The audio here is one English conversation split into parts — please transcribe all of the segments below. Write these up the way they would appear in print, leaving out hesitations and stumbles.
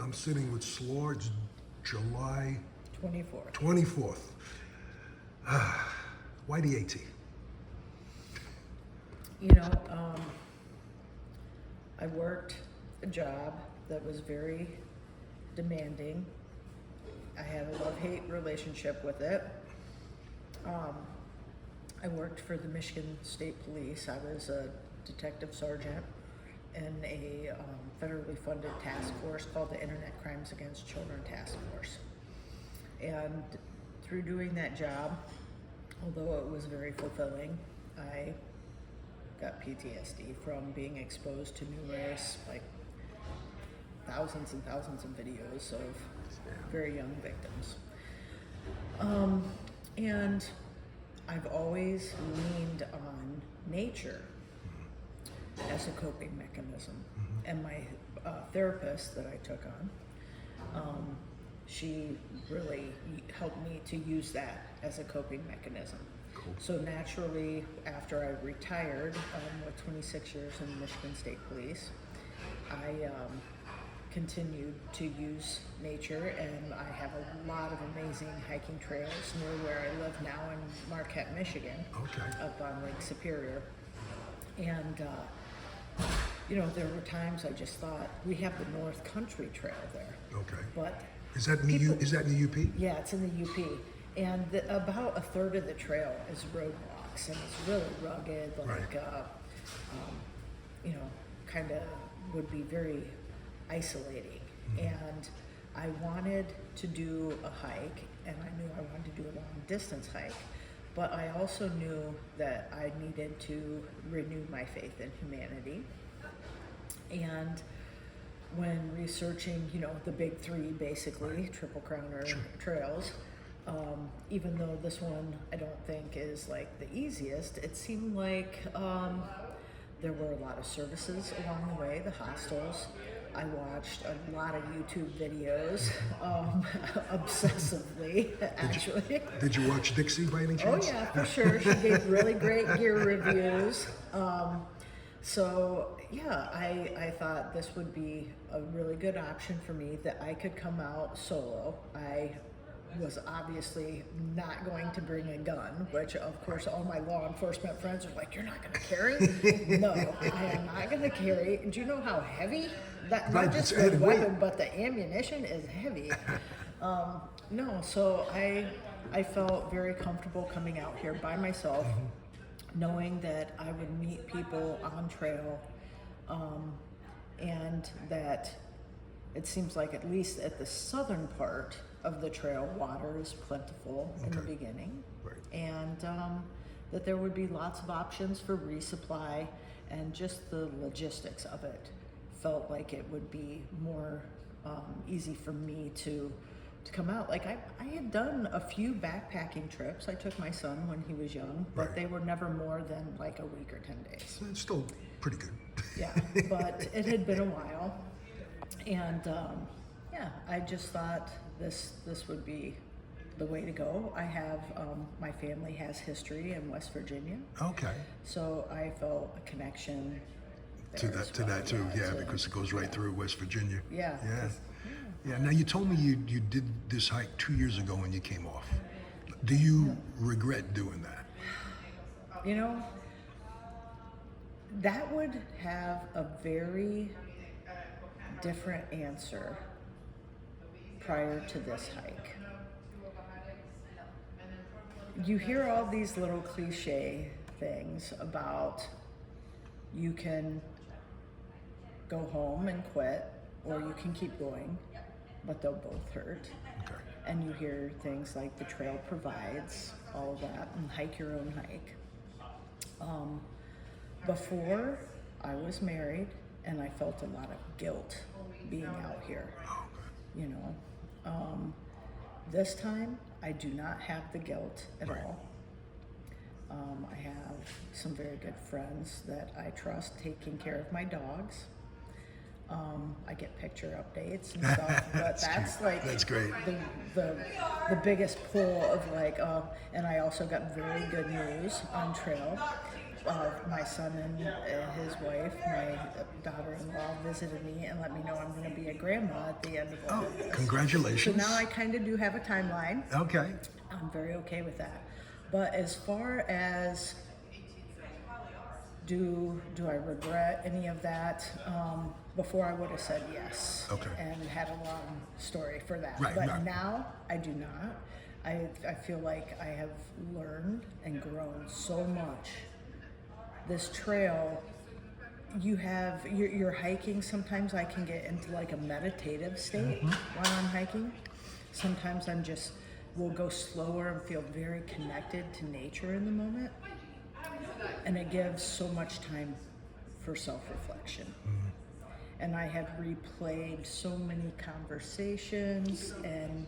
I'm sitting with Slaw. It's July 24th. 24th. Why the AT? You know, I worked a job that was very demanding. I had a love-hate relationship with it. I worked for the Michigan State Police. I was a detective sergeant in a federally funded task force called the Internet Crimes Against Children Task Force. And through doing that job, although it was very fulfilling, I got PTSD from being exposed to numerous, like thousands and thousands of videos of very young victims. And I've always leaned on nature as a coping mechanism. And my therapist that I took on, she really helped me to use that as a coping mechanism. Cool. So naturally, after I retired with 26 years in the Michigan State Police, I continued to use nature, and I have a lot of amazing hiking trails near where I live now in Marquette, Michigan, up on Lake Superior. And you know, there were times I just thought, we have the North Country Trail there. Okay. But Is that in the UP? yeah, it's in the UP. And about a third of the trail is roadblocks, and it's really rugged, like, you know, kind of would be very isolating. And I wanted to do a hike, and I knew I wanted to do a long distance hike, but I also knew that I needed to renew my faith in humanity. And when researching, you know, the big three, basically, Triple Crowner trails, even though this one I don't think is like the easiest, it seemed like there were a lot of services along the way, the hostels. I watched a lot of YouTube videos, obsessively, actually. Did you watch Dixie by any chance? Oh yeah, for sure. She gave really great gear reviews. So yeah, I thought this would be a really good option for me, that I could come out solo. I was obviously not going to bring a gun, which of course all my law enforcement friends are like, you're not going to carry? No, I am not going to carry. Do you know how heavy that, not just the weapon, but the ammunition is heavy. No, so I felt very comfortable coming out here by myself, knowing that I would meet people on trail, and that it seems like at least at the southern part of the trail, water is plentiful in the beginning, and that there would be lots of options for resupply, and just the logistics of it felt like it would be more easy for me to come out. Like I had done a few backpacking trips. I took my son when he was young, but they were never more than like a week or 10 days. It's still pretty good. Yeah, but it had been a while, and yeah, I just thought this would be the way to go. I have my family has history in West Virginia. Okay. So I felt a connection To that too, because it goes right through West Virginia. Yeah. Yeah. Now you told me you did this hike 2 years ago when you came off. Do you regret doing that? You know, that would have a very different answer prior to this hike. You hear all these little cliche things about you can go home and quit, or you can keep going, but they'll both hurt. Okay. And you hear things like the trail provides, all of that, and hike your own hike. Before I was married, and I felt a lot of guilt being out here, you know. This time, I do not have the guilt at all. I have some very good friends that I trust taking care of my dogs. I get picture updates and stuff, but that's great. The biggest pull of like, and I also got very good news on trail. my son and his wife, my daughter-in-law, visited me and let me know I'm going to be a grandma at the end of all of this. Congratulations. So now I kind of do have a timeline. Okay. I'm very okay with that. But as far as do I regret any of that? Before I would have said yes. Okay. And had a long story for that. Right, But right. now I do not. I feel like I have learned and grown so much. This trail, you're hiking. Sometimes I can get into like a meditative state while I'm hiking. Sometimes will go slower and feel very connected to nature in the moment. And it gives so much time for self-reflection. And I have replayed so many conversations and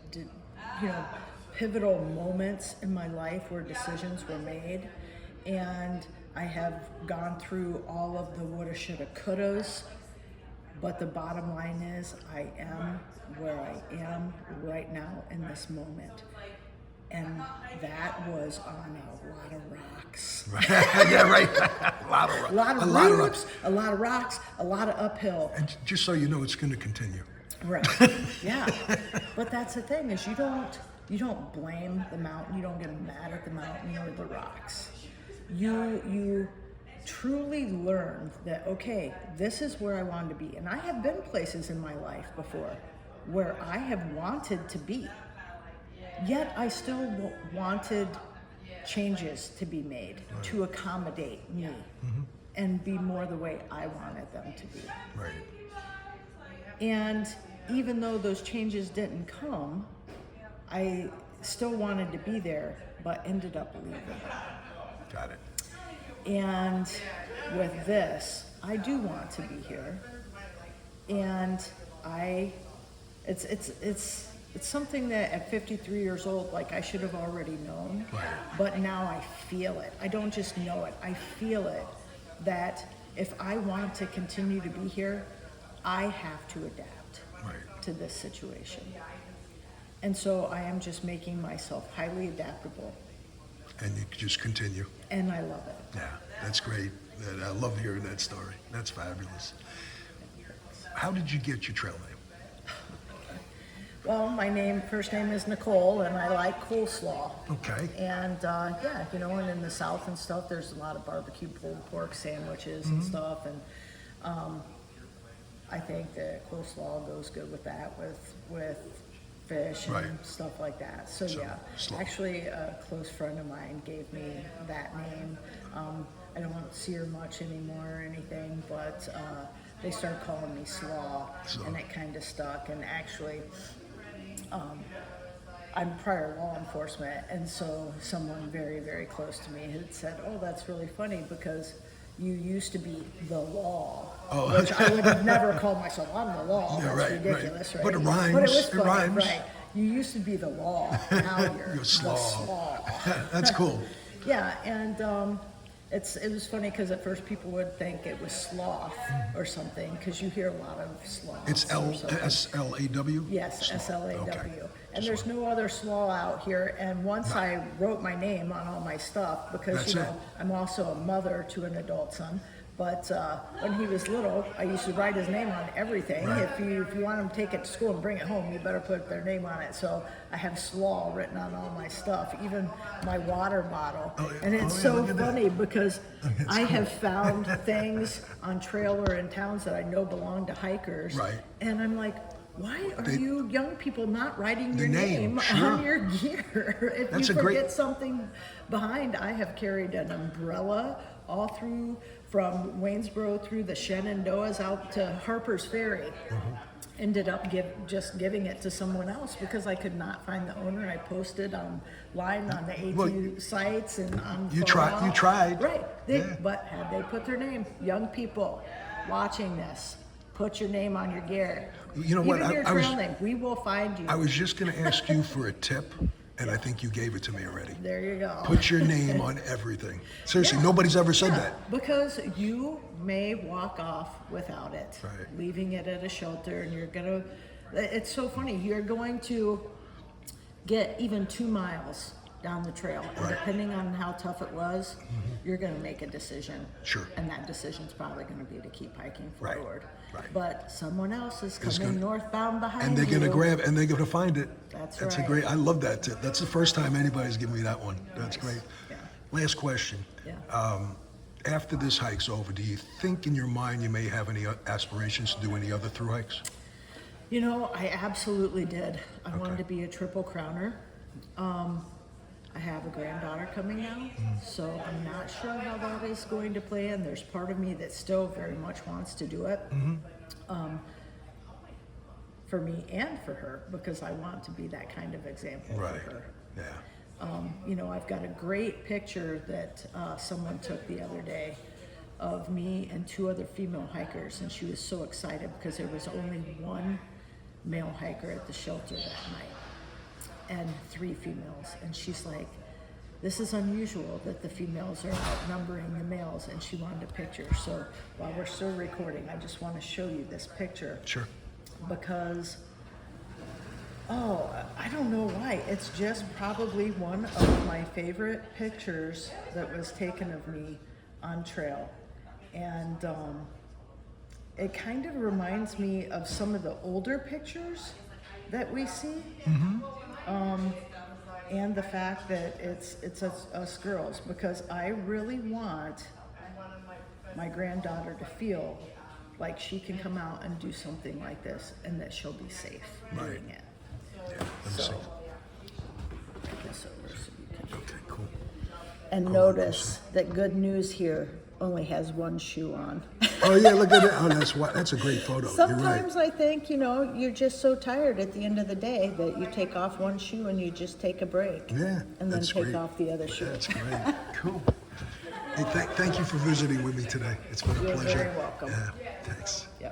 pivotal moments in my life where decisions were made. And I have gone through all of the woulda, shoulda, couldas. But the bottom line is I am where I am right now in this moment. And that was on a lot of rocks. Yeah, right. A lot of rocks. A lot of roots, a lot of rocks, a lot of uphill. And just so you know, it's going to continue. Right. Yeah. But that's the thing is you don't blame the mountain. You don't get mad at the mountain or the rocks. You truly learn that, okay, this is where I wanted to be. And I have been places in my life before where I have wanted to be. Yet I still wanted changes to be made to accommodate me and be more the way I wanted them to be. Right. And even though those changes didn't come, I still wanted to be there, but ended up leaving. Got it. And with this, I do want to be here. And it's something that at 53 years old, like I should have already known, Right. but now I feel it. I don't just know it, I feel it, that if I want to continue to be here, I have to adapt Right. to this situation. And so I am just making myself highly adaptable, And you just continue. and I love it. Yeah, that's great. I love hearing that story. That's fabulous. How did you get your trail name? Well, my first name is Nicole, and I like coleslaw. Okay. And and in the South and stuff, there's a lot of barbecue pulled pork sandwiches and stuff, and I think that coleslaw goes good with that, with fish and Right. stuff like that. So yeah, Slaw. actually, a close friend of mine gave me that name. I don't see her much anymore or anything, but they started calling me Slaw, Slaw. and it kind of stuck. And actually, I'm prior law enforcement, and so someone very, very close to me had said, "Oh, that's really funny because you used to be the law," which I would have never called myself. I'm the law. Yeah, That's right, ridiculous, right? But it rhymes. But it was It funny, rhymes. right? You used to be the law. Now you're You're the slaw. slaw. That's cool. Yeah, and it was funny because at first people would think it was sloth or something because you hear a lot of sloths. It's or something. S-L-A-W? Yes, Slaw. S-L-A-W. Okay. And there's no other slaw out here. And once I wrote my name on all my stuff, because, That's it. I'm also a mother to an adult son. But when he was little, I used to write his name on everything. Right. If you want him to take it to school and bring it home, you better put their name on it. So I have Slaw written on all my stuff, even my water bottle. Oh, yeah. And it's Oh, yeah, so look at that. funny because That's I cool. have found things on trail or in towns that I know belong to hikers. Right. And I'm like, why are you young people not writing your The name, sure. on your gear? If That's you a great- forget something behind, I have carried an umbrella all through from Waynesboro through the Shenandoahs out to Harper's Ferry. Ended up just giving it to someone else because I could not find the owner. I posted online on the ATU Well, sites and on you Photo. tried. Right. Yeah. But had they put their name, young people watching this, put your name on your gear. You know what, Even your I was- trail name, we will find you. I was just going to ask you for a tip, and I think you gave it to me already. There you go. Put your name on everything. Seriously, Yeah. nobody's ever said Yeah, that. because you may walk off without it, Right. leaving it at a shelter, and it's so funny, you're going to get even 2 miles down the trail. And Right. depending on how tough it was, you're going to make a decision. Sure. And that decision's probably going to be to keep hiking Right. forward. Right. But someone else is coming gonna- northbound behind And they're you. gonna grab, and they're gonna find it. That's a right. great, I love that tip. That's the first time anybody's given me that one. That's Nice. great. Yeah. Last question. Yeah. After this hike's over, do you think in your mind you may have any aspirations to do any other through hikes? You know, I absolutely did. I wanted Okay. to be a triple crowner. I have a granddaughter coming now, so I'm not sure how that is going to play in. There's part of me that still very much wants to do it, for me and for her, because I want to be that kind of example Right. for her. Yeah. You know, I've got a great picture that someone took the other day of me and two other female hikers, and she was so excited because there was only one male hiker at the shelter that night and 3 females, and she's like, this is unusual that the females are outnumbering the males, and she wanted a picture. So while we're still recording, I just want to show you this picture Sure. because I don't know why. It's just probably one of my favorite pictures that was taken of me on trail. And it kind of reminds me of some of the older pictures that we see. And the fact that it's us girls, because I really want my granddaughter to feel like she can come out and do something like this and that she'll be safe Right. doing it. Yeah. Let me see. So, put this over so you can. Okay, cool. And notice that Good News here only has one shoe on. Oh yeah, look at that. Oh, that's a great photo. You're right. Sometimes I think, you know, you're just so tired at the end of the day that you take off one shoe and you just take a break. Yeah, And then that's take great. off the other shoe. That's great. Cool. Hey, thank you for visiting with me today. It's been a You're pleasure. very welcome. Yeah, thanks. Yep.